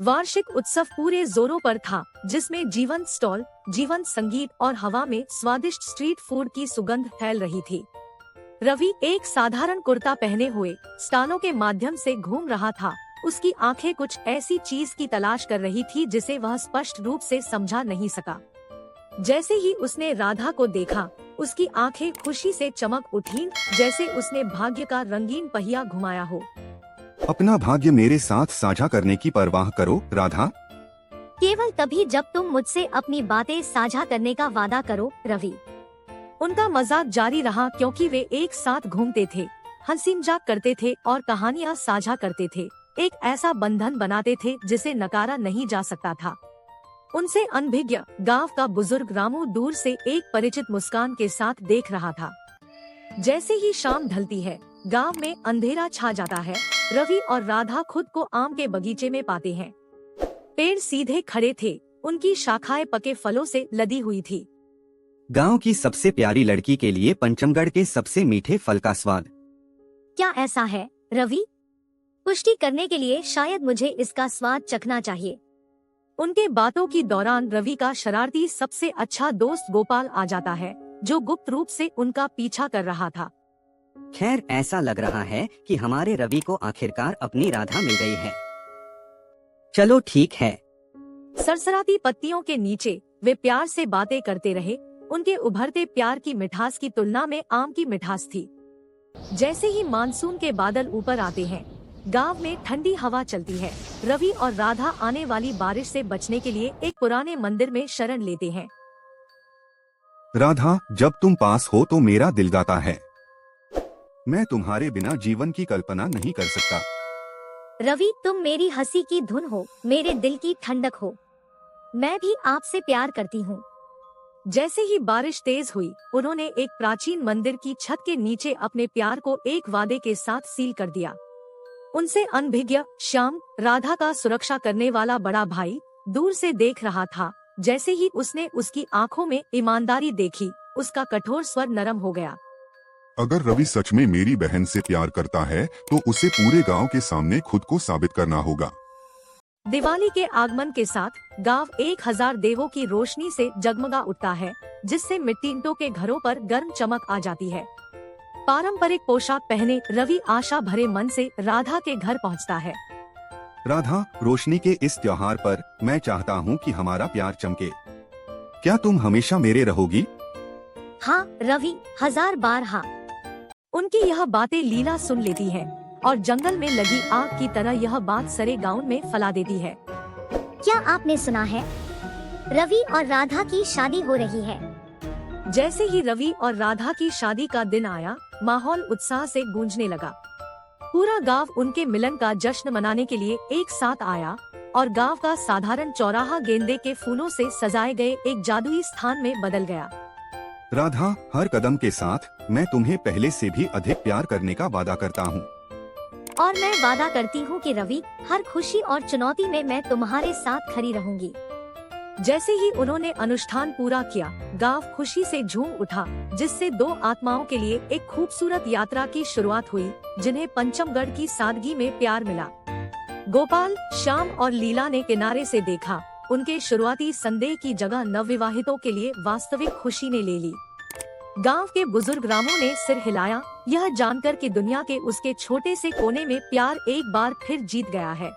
वार्षिक उत्सव पूरे जोरों पर था, जिसमें जीवंत स्टॉल, जीवंत संगीत और हवा में स्वादिष्ट स्ट्रीट फूड की सुगंध फैल रही थी। रवि एक साधारण कुर्ता पहने हुए स्टॉलों के माध्यम से घूम रहा था। उसकी आंखें कुछ ऐसी चीज की तलाश कर रही थी जिसे वह स्पष्ट रूप से समझा नहीं सका। जैसे ही उसने राधा को देखा, उसकी आंखें खुशी से चमक उठीं, जैसे उसने भाग्य का रंगीन पहिया घुमाया हो। अपना भाग्य मेरे साथ साझा करने की परवाह करो, राधा। केवल तभी जब तुम मुझसे अपनी बातें साझा करने का वादा करो, रवि। उनका मजाक जारी रहा क्योंकि वे एक साथ घूमते थे, हंसी मजाक करते थे और कहानियां साझा करते थे। एक ऐसा बंधन बनाते थे जिसे नकारा नहीं जा सकता था। उनसे अनभिज्ञ गांव का बुजुर्ग रामू दूर से एक परिचित मुस्कान के साथ देख रहा था। जैसे ही शाम ढलती है, गांव में अंधेरा छा जाता है। रवि और राधा खुद को आम के बगीचे में पाते हैं। पेड़ सीधे खड़े थे, उनकी शाखाएं पके फलों से लदी हुई थी। गांव की सबसे प्यारी लड़की के लिए पंचमगढ़ के सबसे मीठे फल का स्वाद। क्या ऐसा है, रवि? पुष्टि करने के लिए शायद मुझे इसका स्वाद चखना चाहिए। उनके बातों की दौरान रवि का शरारती सबसे अच्छा दोस्त गोपाल आ जाता है, जो गुप्त रूप से उनका पीछा कर रहा था। खैर, ऐसा लग रहा है कि हमारे रवि को आखिरकार अपनी राधा मिल गई है। चलो ठीक है। सरसराती पत्तियों के नीचे वे प्यार से बातें करते रहे। उनके उभरते प्यार की मिठास की तुलना में आम की मिठास थी। जैसे ही मानसून के बादल ऊपर आते हैं, गांव में ठंडी हवा चलती है। रवि और राधा आने वाली बारिश से बचने के लिए एक पुराने मंदिर में शरण लेते हैं। राधा, जब तुम पास हो तो मेरा दिल गाता है। मैं तुम्हारे बिना जीवन की कल्पना नहीं कर सकता। रवि, तुम मेरी हंसी की धुन हो, मेरे दिल की ठंडक हो। मैं भी आपसे प्यार करती हूँ। जैसे ही बारिश तेज हुई, उन्होंने एक प्राचीन मंदिर की छत के नीचे अपने प्यार को एक वादे के साथ सील कर दिया। उनसे अनभिज्ञ श्याम, राधा का सुरक्षा करने वाला बड़ा भाई, दूर से देख रहा था। जैसे ही उसने उसकी आंखों में ईमानदारी देखी, उसका कठोर स्वर नरम हो गया। अगर रवि सच में मेरी बहन से प्यार करता है तो उसे पूरे गांव के सामने खुद को साबित करना होगा। दिवाली के आगमन के साथ गांव 1000 देवों की रोशनी से जगमगा उठता है, जिससे मिट्टी ईंटों के घरों पर गर्म चमक आ जाती है। पारंपरिक पोशाक पहने रवि आशा भरे मन से राधा के घर पहुंचता है। राधा, रोशनी के इस त्योहार पर मैं चाहता हूँ कि हमारा प्यार चमके। क्या तुम हमेशा मेरे रहोगी? हाँ रवि, 1000 बार हाँ। उनकी यह बातें लीला सुन लेती है और जंगल में लगी आग की तरह यह बात सारे गांव में फैला देती है। क्या आपने सुना है? रवि और राधा की शादी हो रही है। जैसे ही रवि और राधा की शादी का दिन आया, माहौल उत्साह से गूंजने लगा। पूरा गांव उनके मिलन का जश्न मनाने के लिए एक साथ आया और गांव का साधारण चौराहा गेंदे के फूलों से सजाए गए एक जादुई स्थान में बदल गया। राधा, हर कदम के साथ मैं तुम्हें पहले से भी अधिक प्यार करने का वादा करता हूँ। और मैं वादा करती हूँ कि रवि, हर खुशी और चुनौती में मैं तुम्हारे साथ खड़ी रहूंगी। जैसे ही उन्होंने अनुष्ठान पूरा किया, गांव खुशी से झूम उठा, जिससे दो आत्माओं के लिए एक खूबसूरत यात्रा की शुरुआत हुई, जिन्हें पंचमगढ़ की सादगी में प्यार मिला। गोपाल, श्याम और लीला ने किनारे से देखा। उनके शुरुआती संदेह की जगह नवविवाहितों के लिए वास्तविक खुशी ने ले ली। गांव के बुजुर्ग रामू ने सिर हिलाया, यह जानकर कि दुनिया के उसके छोटे से कोने में प्यार एक बार फिर जीत गया है।